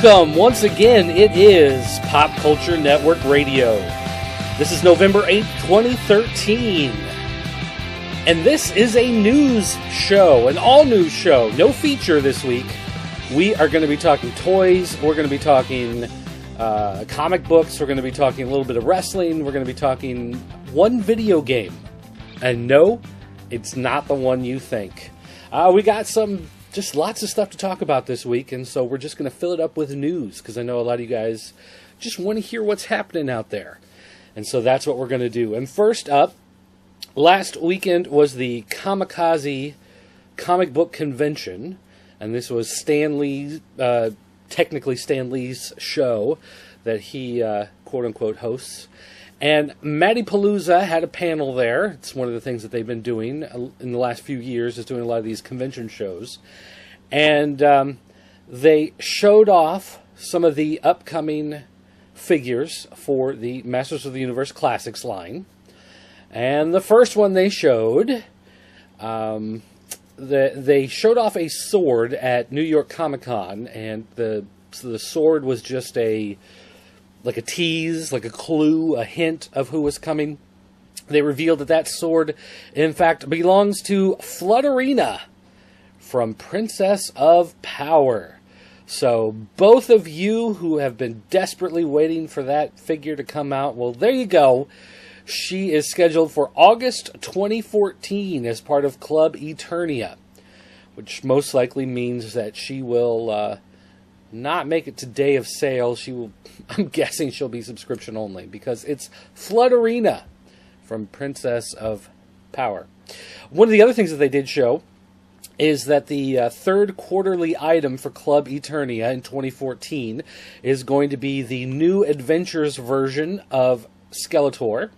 Welcome once again. It is Pop Culture Network Radio. This is November 8th, 2013. And this is a news show, an all-news show. No feature this week. We are going to be talking toys. We're going to be talking comic books. We're going to be talking a little bit of wrestling. We're going to be talking one video game. And no, it's not the one you think. We got just lots of stuff to talk about this week, and so we're just going to fill it up with news, because I know a lot of you guys just want to hear what's happening out there. And so that's what we're going to do. And first up, last weekend was the Kamikaze comic book convention, and this was Stan Lee's, technically Stan Lee's show that he quote-unquote hosts. And Matty Palooza had a panel there. It's one of the things that they've been doing in the last few years, is doing a lot of these convention shows. And they showed off some of the upcoming figures for the Masters of the Universe Classics line. And the first one they showed, they showed off a sword at New York Comic Con, and the sword was just like a tease, like a clue, a hint of who was coming. They revealed that sword, in fact, belongs to Flutterina from Princess of Power. So both of you who have been desperately waiting for that figure to come out, well, there you go. She is scheduled for August 2014 as part of Club Eternia, which most likely means that she will not make it to day of sale. I'm guessing she'll be subscription only, because it's Flutterina from Princess of Power. One of the other things that they did show is that the third quarterly item for Club Eternia in 2014 is going to be the new Adventures version of Skeletor.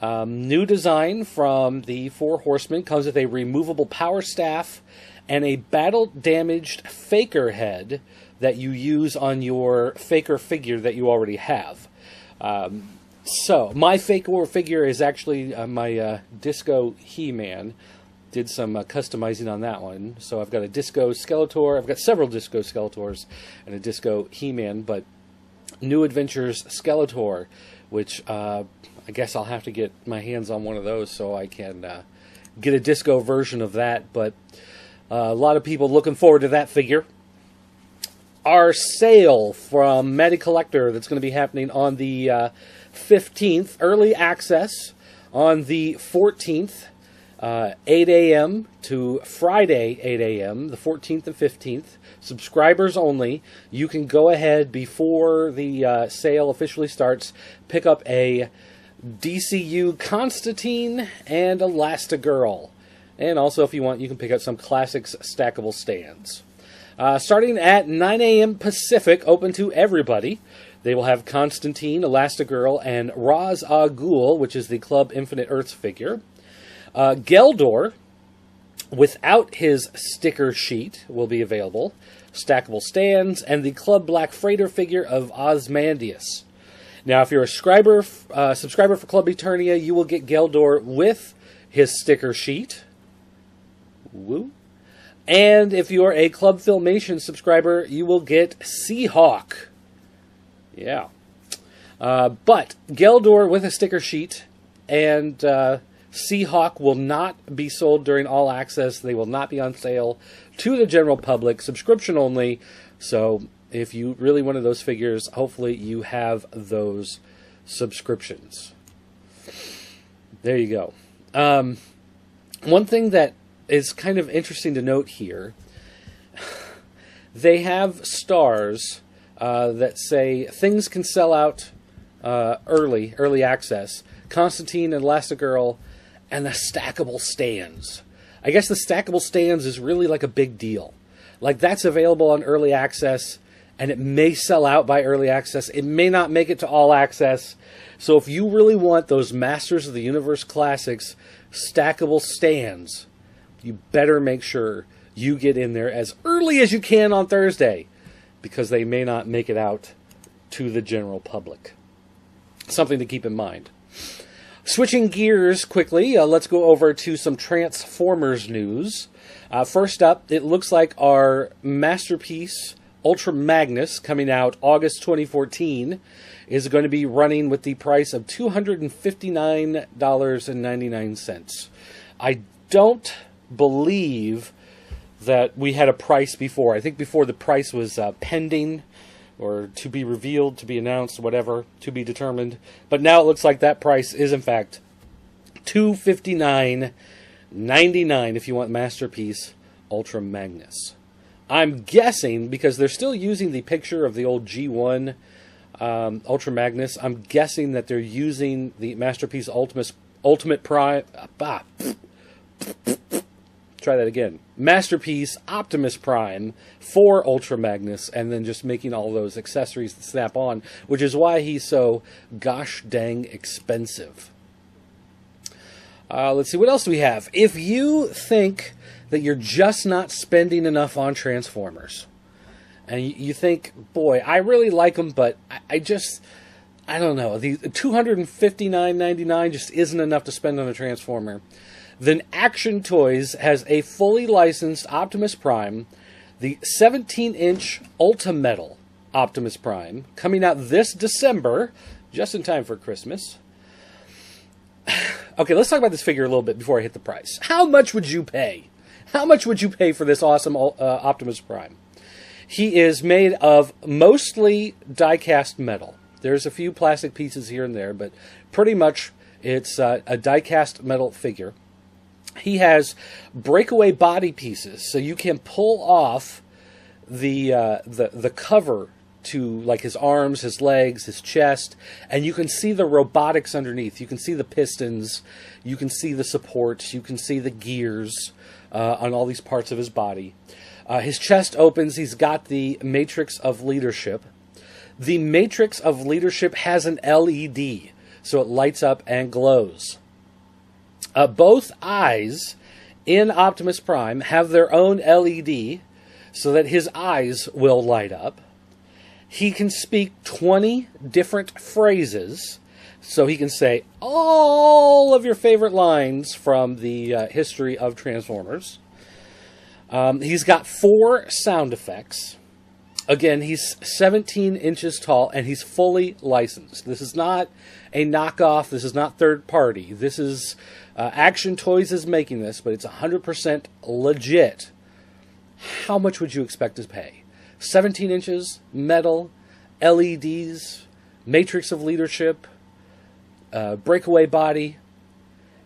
New design from the Four Horsemen, comes with a removable power staff and a battle-damaged Faker head that you use on your Faker figure that you already have. So, my Faker figure is actually my Disco He-Man. Did some customizing on that one. So I've got a Disco Skeletor. I've got several Disco Skeletors and a Disco He-Man, but New Adventures Skeletor, which I guess I'll have to get my hands on one of those so I can get a Disco version of that. But a lot of people looking forward to that figure. Our sale from Matty Collector that's going to be happening on the 15th, early access on the 14th, 8 a.m. to Friday, 8 a.m., the 14th and 15th. Subscribers only. You can go ahead before the sale officially starts, pick up a DCU Constantine and Elastigirl. And also, if you want, you can pick up some Classics stackable stands. Starting at 9 a.m. Pacific, open to everybody. They will have Constantine, Elastigirl, and Ra's al Ghul, which is the Club Infinite Earths figure. Geldor, without his sticker sheet, will be available. Stackable stands, and the Club Black Freighter figure of Ozymandias. Now, if you're a subscriber for Club Eternia, you will get Geldor with his sticker sheet. Woo. And if you're a Club Filmation subscriber, you will get Seahawk. Yeah. But Geldor with a sticker sheet and Seahawk will not be sold during All Access. They will not be on sale to the general public, subscription only. So if you really wanted those figures, hopefully you have those subscriptions. There you go. One thing that is kind of interesting to note here, they have stars that say things can sell out early access. Constantine and Elastigirl, and the stackable stands. I guess the stackable stands is really like a big deal. Like, that's available on early access, and it may sell out by early access. It may not make it to all access. So if you really want those Masters of the Universe Classics stackable stands, you better make sure you get in there as early as you can on Thursday, because they may not make it out to the general public. Something to keep in mind. Switching gears quickly, let's go over to some Transformers news. First up, it looks like our Masterpiece Ultra Magnus, coming out August 2014, is going to be running with the price of $259.99. I don't believe that we had a price before. I think before the price was pending, or to be revealed, to be announced, whatever, to be determined. But now it looks like that price is, in fact, $259.99 if you want Masterpiece Ultra Magnus. I'm guessing, because they're still using the picture of the old G1 Ultra Magnus, I'm guessing that they're using the Masterpiece Ultimate Prime... Try that again. Masterpiece Optimus Prime for Ultra Magnus, and then just making all those accessories that snap on, which is why he's so gosh dang expensive. Let's see, what else do we have? If you think that you're just not spending enough on Transformers, and you think, boy, I really like them, but I don't know, the $259.99 just isn't enough to spend on a Transformer, then Action Toys has a fully licensed Optimus Prime, the 17-inch Ultimetal Optimus Prime, coming out this December, just in time for Christmas. Okay, let's talk about this figure a little bit before I hit the price. How much would you pay? How much would you pay for this awesome Optimus Prime? He is made of mostly die-cast metal. There's a few plastic pieces here and there, but pretty much it's a die-cast metal figure. He has breakaway body pieces, so you can pull off the cover to, like, his arms, his legs, his chest, and you can see the robotics underneath. You can see the pistons, you can see the supports, you can see the gears on all these parts of his body. His chest opens. He's got the Matrix of Leadership. The Matrix of Leadership has an LED, so it lights up and glows. Both eyes in Optimus Prime have their own LED, so that his eyes will light up. He can speak 20 different phrases, so he can say all of your favorite lines from the history of Transformers. He's got 4 sound effects. Again, he's 17 inches tall, and he's fully licensed. This is not a knockoff. This is not third party. This is Action Toys is making this, but it's 100% legit. How much would you expect to pay? 17 inches, metal, LEDs, Matrix of Leadership, breakaway body.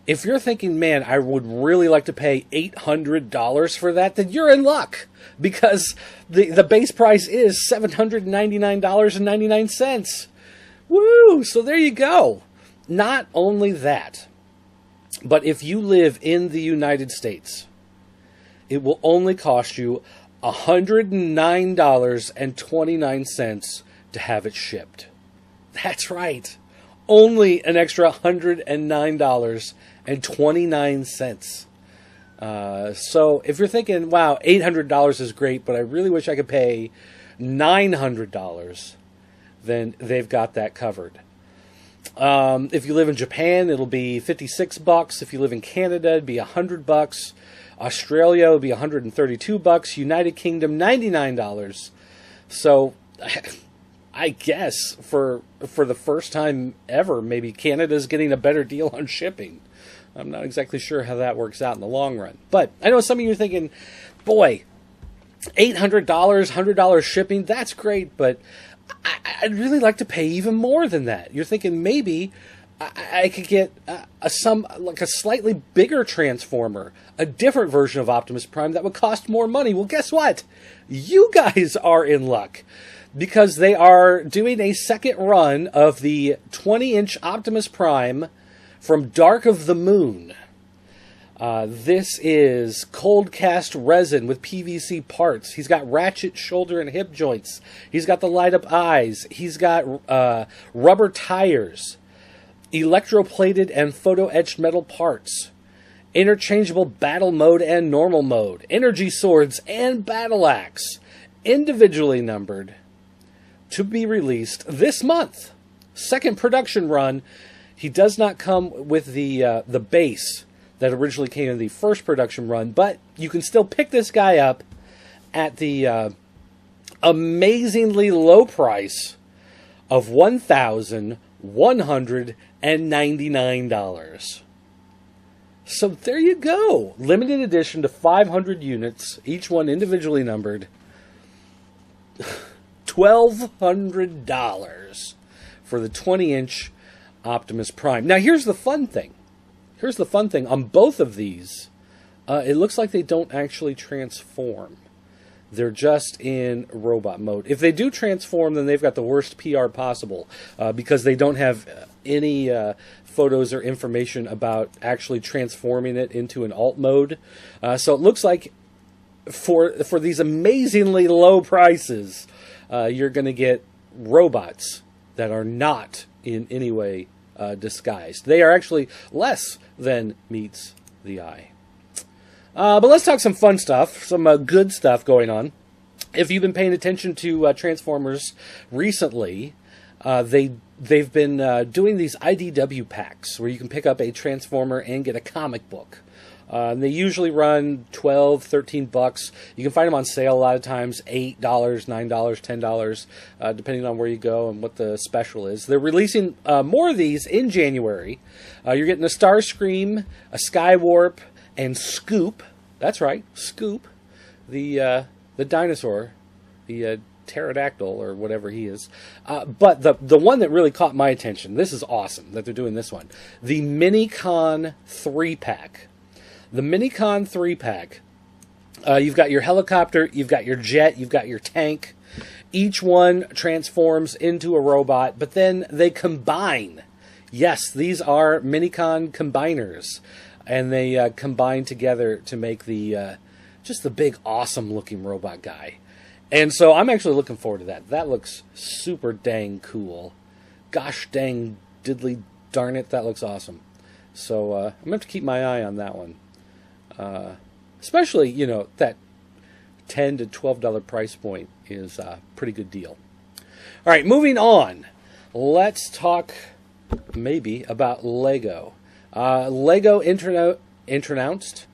If you're thinking, man, I would really like to pay $800 for that, then you're in luck, because the base price is $799.99. Woo! So there you go. Not only that, but if you live in the United States, it will only cost you $109.29 to have it shipped. That's right. Only an extra $109.29. So if you're thinking, wow, $800 is great, but I really wish I could pay $900, then they've got that covered. If you live in Japan, it'll be $56. If you live in Canada, it'd be $100. Australia would be $132. United Kingdom, $99. So I guess for the first time ever, maybe Canada's getting a better deal on shipping. I'm not exactly sure how that works out in the long run. But I know some of you are thinking, boy, $800, $100 shipping, that's great, but I'd really like to pay even more than that. You're thinking maybe I could get a slightly bigger Transformer, a different version of Optimus Prime that would cost more money. Well, guess what? You guys are in luck, because they are doing a second run of the 20-inch Optimus Prime from Dark of the Moon. This is cold cast resin with PVC parts. He's got ratchet shoulder and hip joints. He's got the light up eyes. He's got rubber tires, electroplated and photo etched metal parts, interchangeable battle mode and normal mode, energy swords and battle axe, individually numbered, to be released this month. Second production run. He does not come with the base that originally came in the first production run, but you can still pick this guy up at the amazingly low price of $1,199. So there you go. Limited edition to 500 units, each one individually numbered. $1,200 for the 20-inch Optimus Prime. Now, here's the fun thing. On both of these, it looks like they don't actually transform. They're just in robot mode. If they do transform, then they've got the worst PR possible because they don't have any photos or information about actually transforming it into an alt mode. So it looks like for these amazingly low prices, you're going to get robots that are not in any way disguised. They are actually less than meets the eye. But let's talk some fun stuff, some good stuff going on. If you've been paying attention to Transformers recently, they've been doing these IDW packs where you can pick up a Transformer and get a comic book. They usually run $12, $13. You can find them on sale a lot of times, $8, $9, $10, depending on where you go and what the special is. They're releasing more of these in January. You're getting a Starscream, a Skywarp, and Scoop. That's right, Scoop, the dinosaur, the pterodactyl or whatever he is. But the one that really caught my attention, this is awesome that they're doing this one, the Minicon 3-pack. The Minicon 3-pack, you've got your helicopter, you've got your jet, you've got your tank. Each one transforms into a robot, but then they combine. Yes, these are Minicon combiners. And they combine together to make the just the big, awesome-looking robot guy. And so I'm actually looking forward to that. That looks super dang cool. Gosh dang diddly darn it, that looks awesome. So I'm going to have to keep my eye on that one. Especially, you know, that $10 to $12 price point is a pretty good deal. All right, moving on. Let's talk maybe about Lego. Lego announced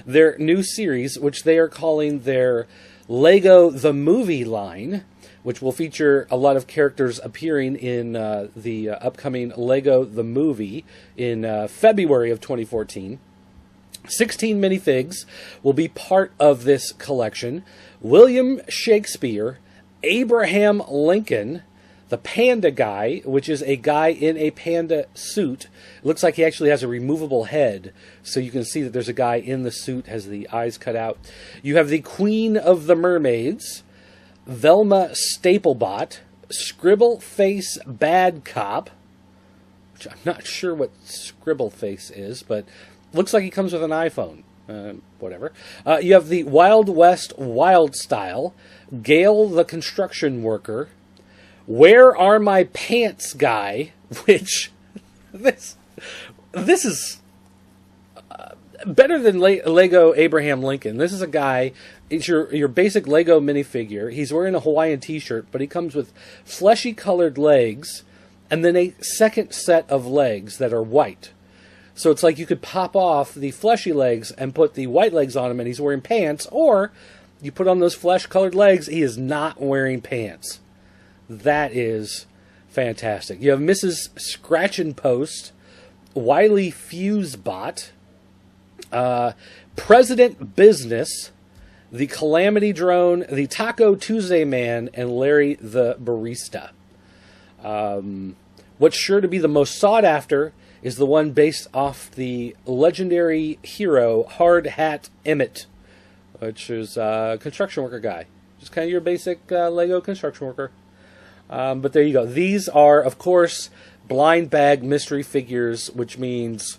their new series, which they are calling their Lego the Movie line, which will feature a lot of characters appearing in the upcoming Lego the Movie in February of 2014. 16 minifigs will be part of this collection. William Shakespeare, Abraham Lincoln, the Panda Guy, which is a guy in a panda suit. It looks like he actually has a removable head, so you can see that there's a guy in the suit, has the eyes cut out. You have the Queen of the Mermaids, Velma Staplebot, Scribble Face Bad Cop, which I'm not sure what Scribble Face is, but looks like he comes with an iPhone. Whatever. You have the Wild West Wild Style, Gale the Construction Worker, Where Are My Pants Guy, which this is better than Lego Abraham Lincoln. This is a guy, it's your basic Lego minifigure. He's wearing a Hawaiian t-shirt, but he comes with fleshy colored legs and then a second set of legs that are white. So it's like you could pop off the fleshy legs and put the white legs on him and he's wearing pants, or you put on those flesh-colored legs, he is not wearing pants. That is fantastic. You have Mrs. Scratchin' Post, Wily Fusebot, President Business, the Calamity Drone, the Taco Tuesday Man, and Larry the Barista. What's sure to be the most sought after is the one based off the legendary hero Hard Hat Emmett, which is a construction worker guy. Just kind of your basic Lego construction worker. But there you go. These are, of course, blind bag mystery figures, which means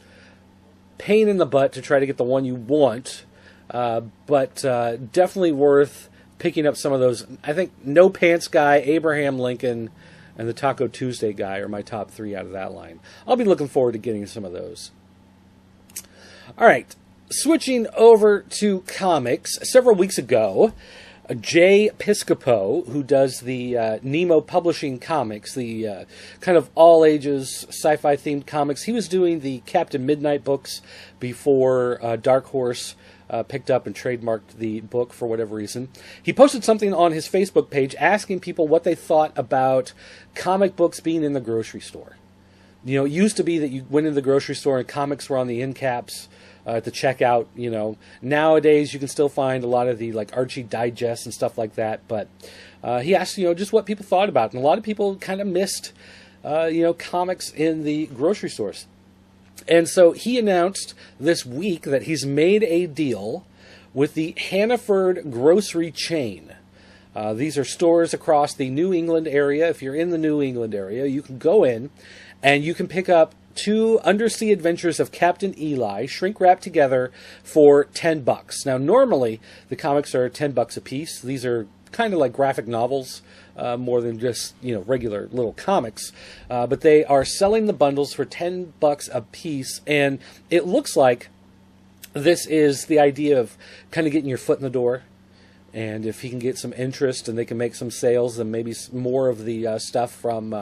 pain in the butt to try to get the one you want, but definitely worth picking up some of those. I think No Pants Guy, Abraham Lincoln, and the Taco Tuesday guy are my top 3 out of that line. I'll be looking forward to getting some of those. All right, switching over to comics. Several weeks ago, Jay Piscopo, who does the Nemo Publishing comics, the kind of all-ages sci-fi themed comics, he was doing the Captain Midnight books before Dark Horse picked up and trademarked the book for whatever reason. He posted something on his Facebook page asking people what they thought about comic books being in the grocery store. You know, it used to be that you went into the grocery store and comics were on the end caps at the checkout. You know, nowadays you can still find a lot of the like Archie Digests and stuff like that. But he asked, you know, just what people thought about it. And a lot of people kind of missed, you know, comics in the grocery stores. And so he announced this week that he's made a deal with the Hannaford grocery chain. These are stores across the New England area. If you're in the New England area, you can go in and you can pick up 2 Undersea Adventures of Captain Eli, shrink-wrapped together for $10. Now, normally, the comics are $10 a piece. These are kind of like graphic novels, more than just, you know, regular little comics. But they are selling the bundles for $10 a piece, and it looks like this is the idea of kind of getting your foot in the door. And if he can get some interest and they can make some sales, then maybe more of the stuff from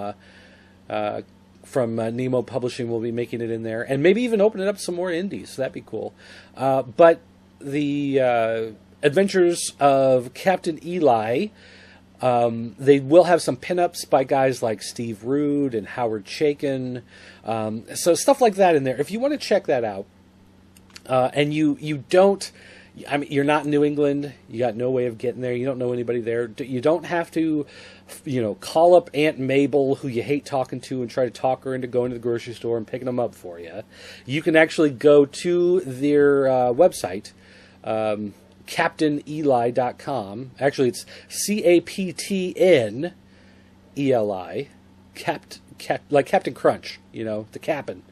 Nemo Publishing will be making it in there, and maybe even open it up to some more indies. So that'd be cool. But the Adventures of Captain Eli, they will have some pinups by guys like Steve Rude and Howard Chaykin. So stuff like that in there. If you want to check that out, and you don't, I mean, you're not in New England, you got no way of getting there, you don't know anybody there, you don't have to, you know, call up Aunt Mabel, who you hate talking to, and try to talk her into going to the grocery store and picking them up for you. You can actually go to their website, CaptainEli.com. Actually, it's CaptnEli, like Captain Crunch, you know, the Cap'n.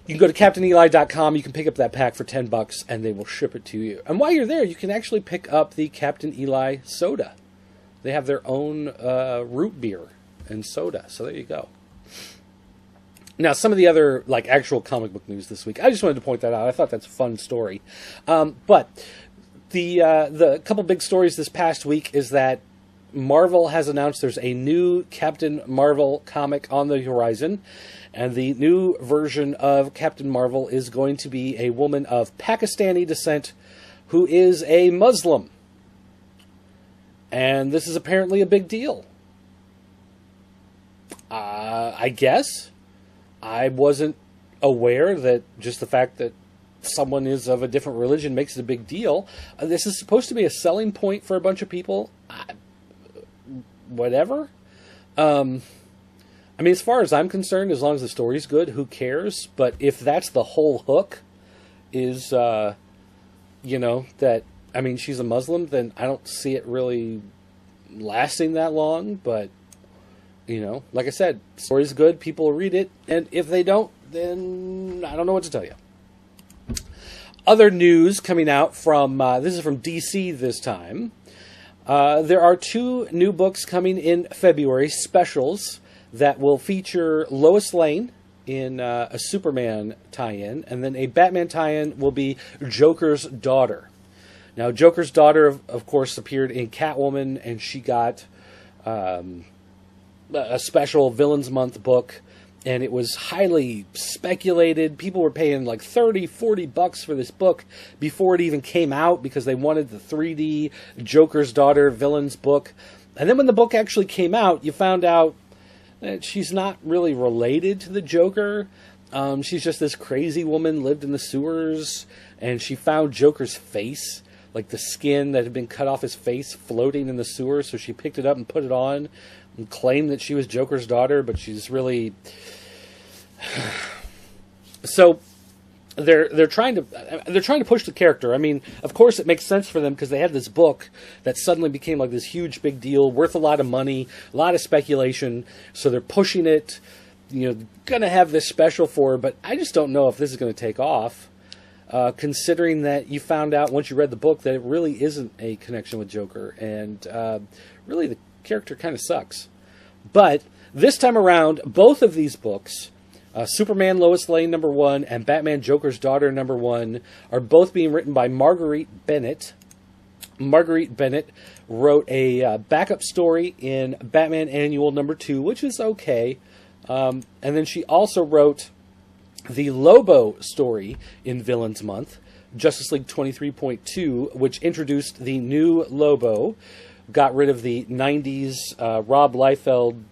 You can go to CaptainEli.com. You can pick up that pack for $10, and they will ship it to you. And while you're there, you can actually pick up the Captain Eli soda. They have their own root beer and soda. So there you go. Now, some of the other like actual comic book news this week, I just wanted to point that out. I thought that's a fun story. But the couple big stories this past week is that Marvel has announced there's a new Captain Marvel comic on the horizon. And the new version of Captain Marvel is going to be a woman of Pakistani descent who is a Muslim. And this is apparently a big deal. I guess. I wasn't aware that just the fact that someone is of a different religion makes it a big deal. This is supposed to be a selling point for a bunch of people. Whatever. I mean, as far as I'm concerned, as long as the story's good, who cares? But if that's the whole hook, is, you know, that, I mean, she's a Muslim, then I don't see it really lasting that long. But, you know, like I said, story's good, people will read it. And if they don't, then I don't know what to tell you. Other news coming out from, this is from DC this time. There are 2 new books coming in February, specials, that will feature Lois Lane in a Superman tie-in, and then a Batman tie-in will be Joker's daughter. Now, Joker's daughter, of course, appeared in Catwoman, and she got a special Villains Month book, and it was highly speculated. People were paying like $30-$40 for this book before it even came out because they wanted the 3D Joker's daughter Villains book. And then when the book actually came out, you found out that she's not really related to the Joker. She's just this crazy woman, lived in the sewers, and she found Joker's face, like the skin that had been cut off his face, floating in the sewer. So she picked it up and put it on and claimed that she was Joker's daughter, but she's really... So they're trying to push the character. I mean, of course it makes sense for them because they had this book that suddenly became like this huge big deal, worth a lot of money, a lot of speculation. So they're pushing it, you know, gonna have this special for her, but I just don't know if this is gonna take off, considering that you found out once you read the book that it really isn't a connection with Joker, and really the character kind of sucks. But this time around, both of these books, Superman Lois Lane #1 and Batman Joker's Daughter #1, are both being written by Marguerite Bennett. Marguerite Bennett wrote a backup story in Batman Annual #2, which is okay. And then she also wrote the Lobo story in Villains Month, Justice League 23.2, which introduced the new Lobo, got rid of the 90s Rob Liefeld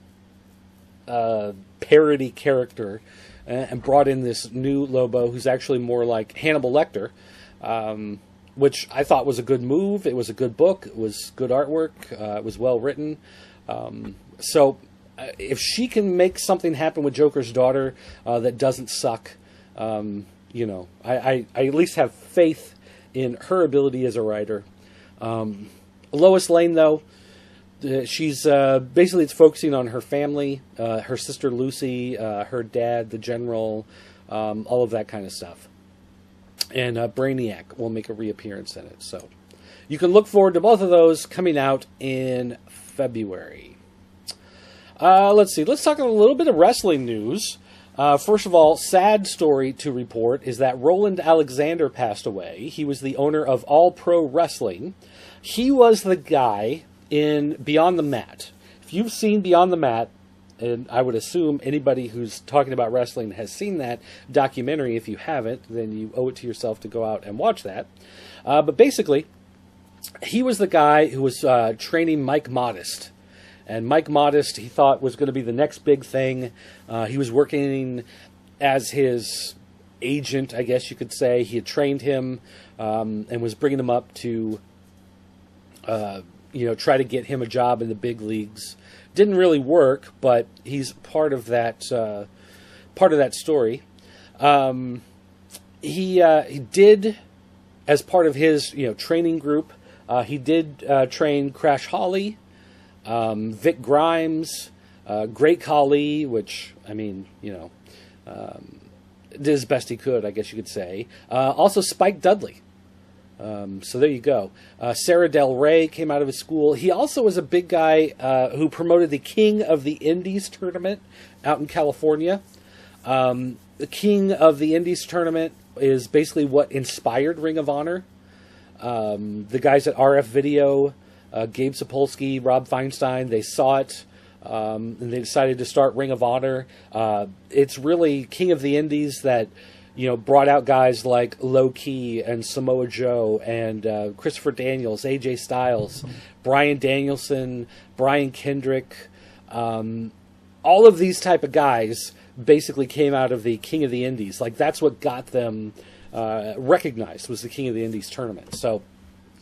parody character, and brought in this new Lobo who's actually more like Hannibal Lecter, which I thought was a good move. It was a good book. It was good artwork. It was well written. So if she can make something happen with Joker's daughter that doesn't suck, you know, I at least have faith in her ability as a writer. Lois Lane, though, she's basically, it's focusing on her family, her sister Lucy, her dad, the General, all of that kind of stuff. And Brainiac will make a reappearance in it. So you can look forward to both of those coming out in February. Let's see. Let's talk a little bit of wrestling news. First of all, sad story to report is that Roland Alexander passed away. He was the owner of All Pro Wrestling. He was the guy in Beyond the Mat. If you've seen Beyond the Mat, and I would assume anybody who's talking about wrestling has seen that documentary. If you haven't, then you owe it to yourself to go out and watch that. But basically, he was the guy who was training Mike Modest. And Mike Modest, he thought, was going to be the next big thing. He was working as his agent, I guess you could say. He had trained him and was bringing him up to, try to get him a job in the big leagues. Didn't really work, but he's part of that story. He did, as part of his training group, he did train Crash Holly, Vic Grimes, Great Khali, which, I mean, did as best he could, I guess you could say. Also Spike Dudley. So there you go. Sarah Del Rey came out of his school. He also was a big guy who promoted the King of the Indies tournament out in California. The King of the Indies tournament is basically what inspired Ring of Honor. The guys at RF Video, Gabe Sapolsky, Rob Feinstein, they saw it, and they decided to start Ring of Honor. It's really King of the Indies that brought out guys like Low Key and Samoa Joe and Christopher Daniels, AJ Styles, Bryan Danielson, Brian Kendrick. All of these type of guys basically came out of the King of the Indies. Like, that's what got them recognized, was the King of the Indies tournament. So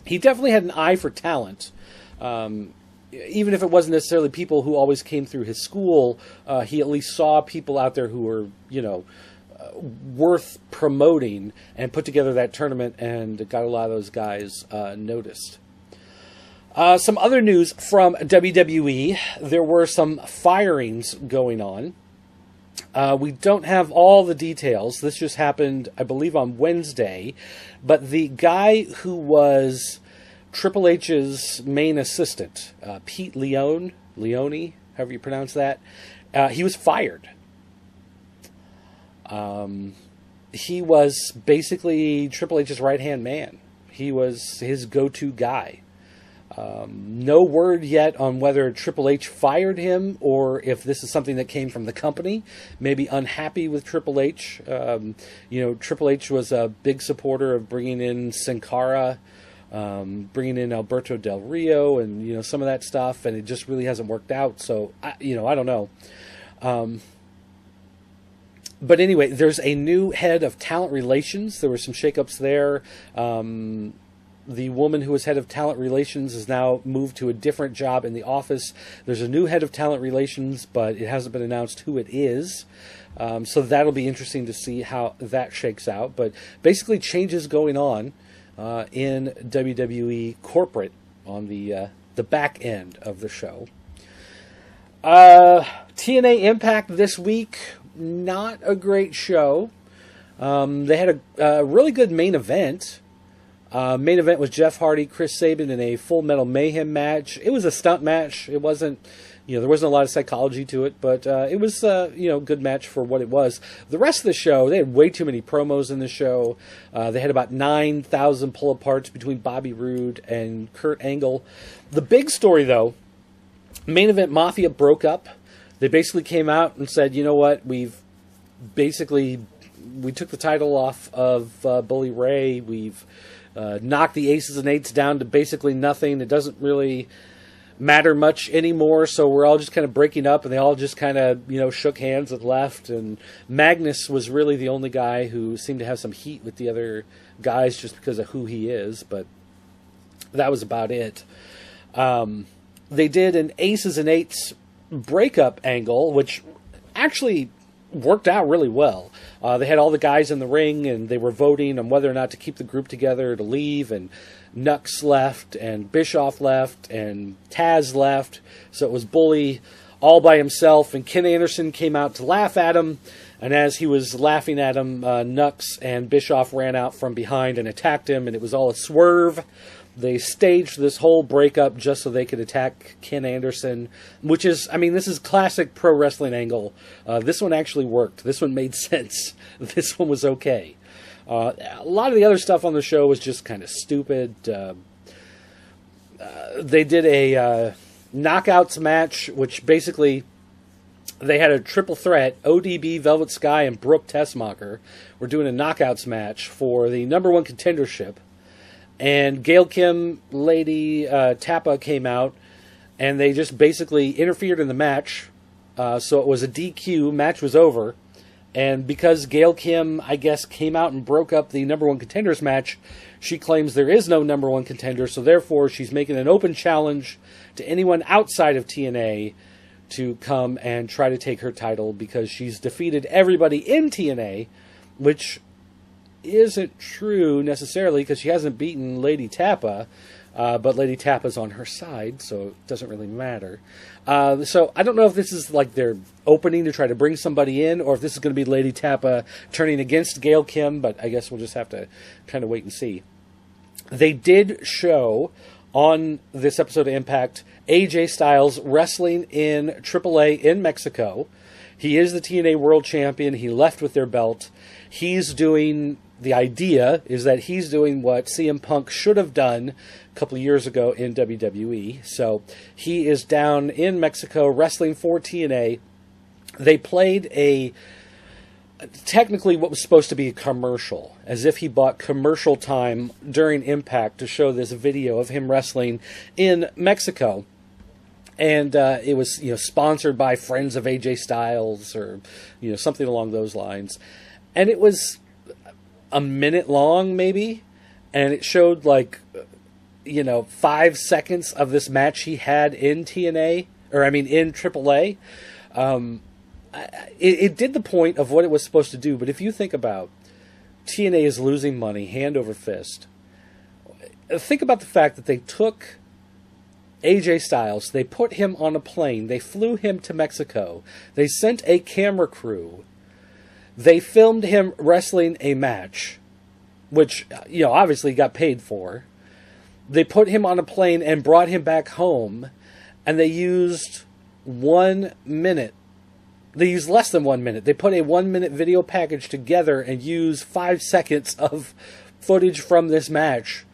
he definitely had an eye for talent. Even if it wasn't necessarily people who always came through his school, he at least saw people out there who were, worth promoting, and put together that tournament and got a lot of those guys noticed. Some other news from WWE. There were some firings going on. We don't have all the details. This just happened, I believe, on Wednesday. But the guy who was Triple H's main assistant, Pete Leone, however you pronounce that, he was fired. He was basically Triple H's right-hand man. He was his go-to guy. No word yet on whether Triple H fired him or if this is something that came from the company. Maybe unhappy with Triple H. Triple H was a big supporter of bringing in Sin Cara, bringing in Alberto Del Rio, and some of that stuff, and it just really hasn't worked out. So I don't know. But anyway, there's a new head of talent relations. There were some shakeups there. The woman who was head of talent relations is now moved to a different job in the office. There's a new head of talent relations, but it hasn't been announced who it is. So that'll be interesting to see how that shakes out. But basically, changes going on in WWE corporate on the back end of the show. TNA Impact this week, not a great show. They had a really good main event. Main event was Jeff Hardy, Chris Sabin in a Full Metal Mayhem match. It was a stunt match. It wasn't, there wasn't a lot of psychology to it, but it was, a good match for what it was. The rest of the show, they had way too many promos in the show. They had about 9,000 pull-aparts between Bobby Roode and Kurt Angle. The big story, though, Main Event Mafia broke up. They basically came out and said, you know what, we've basically we took the title off of Bully Ray. We've knocked the aces and eights down to basically nothing. It doesn't really matter much anymore, so we're all just kind of breaking up, and they all just kind of, shook hands and left. And Magnus was really the only guy who seemed to have some heat with the other guys just because of who he is, but that was about it. They did an aces and eights breakup angle, which actually worked out really well. They had all the guys in the ring, and they were voting on whether or not to keep the group together or to leave, and Nux left, and Bischoff left, and Taz left, so it was Bully all by himself, and Ken Anderson came out to laugh at him, and as he was laughing at him, Nux and Bischoff ran out from behind and attacked him, and it was all a swerve. They staged this whole breakup just so they could attack Ken Anderson, which is, this is classic pro wrestling angle. This one actually worked. This one made sense. This one was okay. A lot of the other stuff on the show was just kind of stupid. They did a knockouts match, which basically they had a triple threat. ODB, Velvet Sky, and Brooke Tessmacher were doing a knockouts match for the number one contendership. And Gail Kim, Lady Tappa came out, and they just basically interfered in the match. So it was a DQ. Match was over. And because Gail Kim, I guess, came out and broke up the number one contenders match, she claims there is no number one contender, so therefore she's making an open challenge to anyone outside of TNA to come and try to take her title because she's defeated everybody in TNA, which isn't true necessarily because she hasn't beaten Lady Tappa, but Lady Tappa's on her side, so it doesn't really matter. So I don't know if this is like their opening to try to bring somebody in, or if this is going to be Lady Tappa turning against Gail Kim, but I guess we'll just have to kind of wait and see. They did show on this episode of Impact AJ Styles wrestling in AAA in Mexico. He is the TNA World Champion. He left with their belt. The idea is that he's doing what CM Punk should have done a couple of years ago in WWE. So he is down in Mexico wrestling for TNA. They played technically what was supposed to be a commercial, as if he bought commercial time during Impact to show this video of him wrestling in Mexico. And it was, sponsored by Friends of AJ Styles or, something along those lines. And it was a minute long, maybe, and it showed 5 seconds of this match he had in TNA, in AAA. It did the point of what it was supposed to do, but if you think about TNA is losing money hand over fist, think about the fact that they took AJ Styles, they put him on a plane, they flew him to Mexico, they sent a camera crew, they filmed him wrestling a match, which, obviously got paid for. They put him on a plane and brought him back home, and they used 1 minute. They used less than 1 minute. They put a 1 minute video package together and used 5 seconds of footage from this match.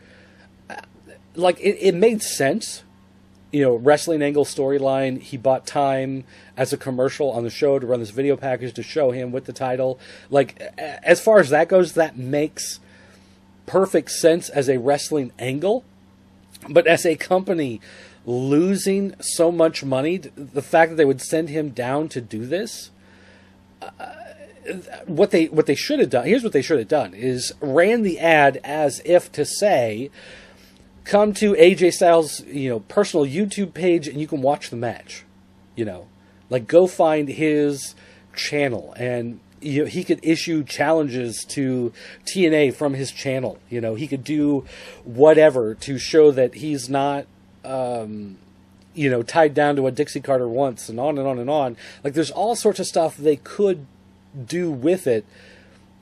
It made sense. Wrestling angle storyline. He bought time as a commercial on the show to run this video package to show him with the title. As far as that goes, that makes perfect sense as a wrestling angle. But as a company losing so much money, the fact that they would send him down to do this, what they should have done, here's what they should have done, is ran the ad as if to say, come to AJ Styles, personal YouTube page and you can watch the match. Go find his channel and he could issue challenges to TNA from his channel. He could do whatever to show that he's not tied down to what Dixie Carter wants, and on and on and on. There's all sorts of stuff they could do with it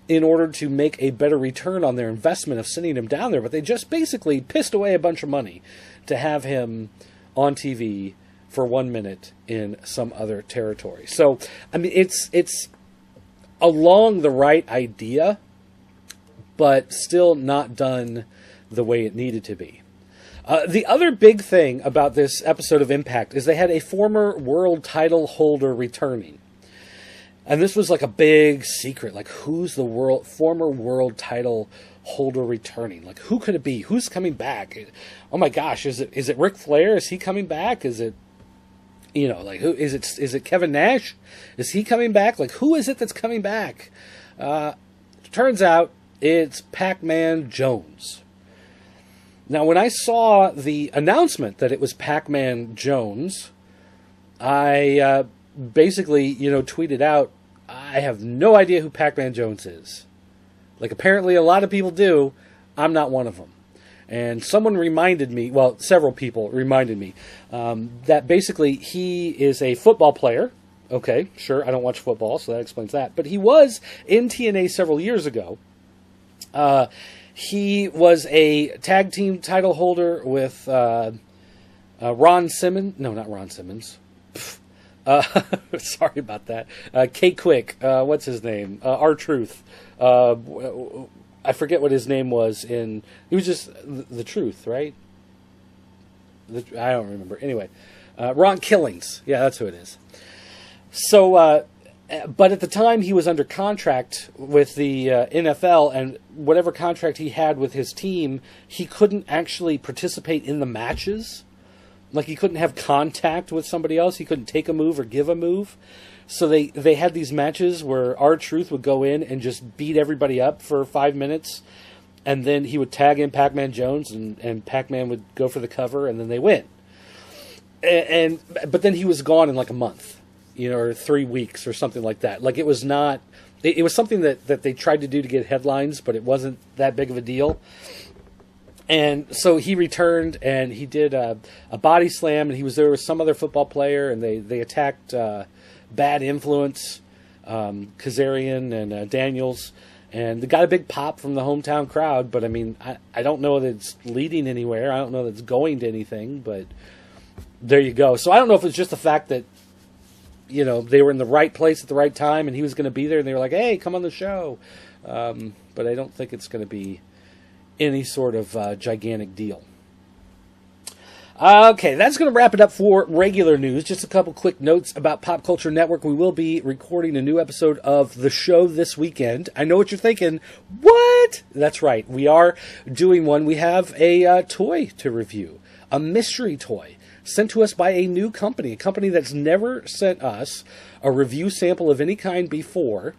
in order to make a better return on their investment of sending him down there. But they just basically pissed away a bunch of money to have him on TV for 1 minute in some other territory. So, it's along the right idea, but still not done the way it needed to be. The other big thing about this episode of Impact is they had a former world title holder returning. And this was like a big secret. Like, who's the former world title holder returning? Like, who could it be? Who's coming back? Oh my gosh, is it Ric Flair? Is he coming back? Is it, like, who is it? Is it Kevin Nash? Is he coming back? Like, who is it that's coming back? Turns out it's Pac-Man Jones. Now, when I saw the announcement that it was Pac-Man Jones, I basically, tweeted out, I have no idea who Pac-Man Jones is. Like, apparently a lot of people do. I'm not one of them. And someone reminded me, well, several people reminded me, that basically he is a football player. Okay, sure, I don't watch football, so that explains that. But he was in TNA several years ago. He was a tag team title holder with Ron Simmons. No, not Ron Simmons. Sorry about that. K-Quick. What's his name? R-Truth. I forget what his name was in... He was just the Truth, right? I don't remember. Anyway. Ron Killings. Yeah, that's who it is. So, but at the time he was under contract with the NFL, and whatever contract he had with his team, he couldn't actually participate in the matches. Like, he couldn't have contact with somebody else. He couldn't take a move or give a move. So they had these matches where R-Truth would go in and just beat everybody up for 5 minutes. And then he would tag in Pac-Man Jones, and Pac-Man would go for the cover, and then they win. But then he was gone in like a month, or 3 weeks or something like that. Like, it was not... It was something that they tried to do to get headlines, but it wasn't that big of a deal. And so he returned, and he did a body slam, and he was there with some other football player, and they attacked Bad Influence, Kazarian, and Daniels, and they got a big pop from the hometown crowd, but I mean, I don't know that it's leading anywhere. I don't know that it's going to anything, but there you go. So I don't know if it's just the fact that, they were in the right place at the right time, and he was going to be there, and they were like, hey, come on the show. But I don't think it's going to be any sort of gigantic deal. Okay, that's going to wrap it up for regular news. Just a couple quick notes about Pop Culture Network. We will be recording a new episode of the show this weekend. I know what you're thinking. What? That's right. We are doing one. We have a toy to review. A mystery toy sent to us by a new company. A company that's never sent us a review sample of any kind before.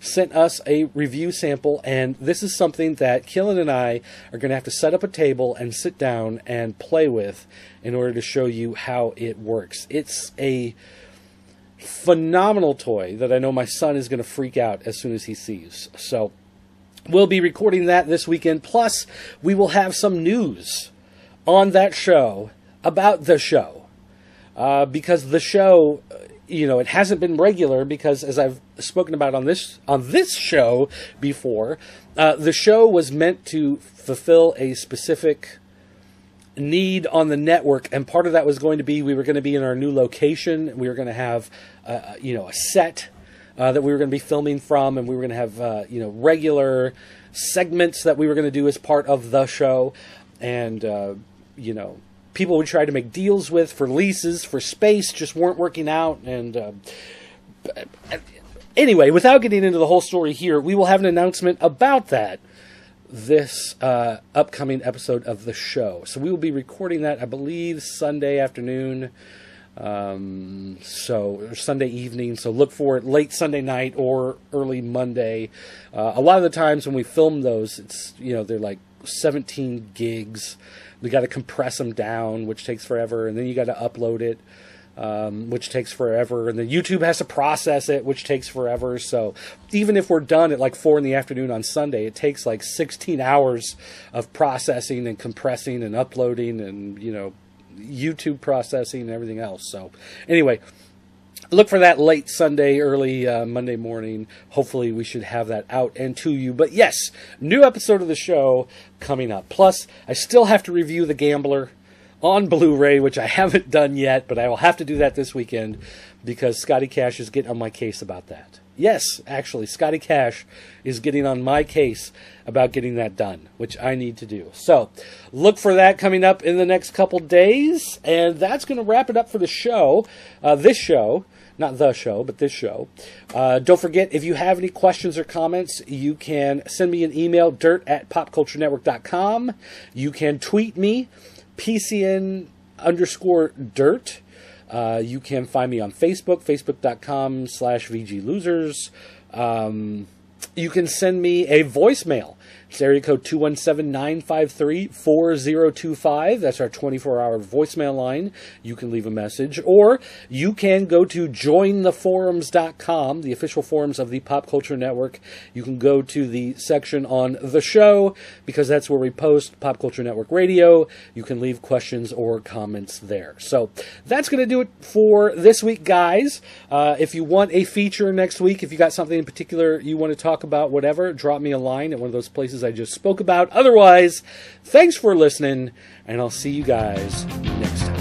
Sent us a review sample, and this is something that Killen and I are going to have to set up a table and sit down and play with in order to show you how it works. It's a phenomenal toy that I know my son is going to freak out as soon as he sees. So we'll be recording that this weekend. Plus, we will have some news on that show about the show. Because the show... it hasn't been regular because, as I've spoken about on this show before, the show was meant to fulfill a specific need on the network, and part of that was going to be we were going to be in our new location. We were going to have, a set that we were going to be filming from, and we were going to have, regular segments that we were going to do as part of the show, and people we tried to make deals with for leases, for space, just weren't working out. And anyway, without getting into the whole story here, we will have an announcement about that this upcoming episode of the show. So we will be recording that, I believe, Sunday afternoon, or Sunday evening. So look for it late Sunday night or early Monday. A lot of the times when we film those, it's they're like 17 gigs. We got to compress them down, which takes forever, and then you got to upload it, which takes forever, and then YouTube has to process it, which takes forever. So even if we're done at like 4 p.m. on Sunday, it takes like 16 hours of processing and compressing and uploading and YouTube processing and everything else. So anyway, look for that late Sunday, early Monday morning. Hopefully we should have that out and to you. But yes, new episode of the show coming up. Plus, I still have to review The Gambler on Blu-ray, which I haven't done yet, but I will have to do that this weekend because Scotty Cash is getting on my case about that. Yes, actually, Scotty Cash is getting on my case about getting that done, which I need to do. So look for that coming up in the next couple days, and that's going to wrap it up for the show, this show. Not the show, but this show. Don't forget, if you have any questions or comments, you can send me an email, dirt@popculturenetwork.com. You can tweet me, PCN_dirt. You can find me on Facebook, facebook.com/VGLosers. You can send me a voicemail. It's area code 217-953-4025. That's our 24-hour voicemail line. You can leave a message. Or you can go to jointheforums.com, the official forums of the Pop Culture Network. You can go to the section on the show, because that's where we post Pop Culture Network Radio. You can leave questions or comments there. So that's going to do it for this week, guys. If you want a feature next week, if you got something in particular you want to talk about, whatever, drop me a line at one of those places I just spoke about. Otherwise, thanks for listening, and I'll see you guys next time.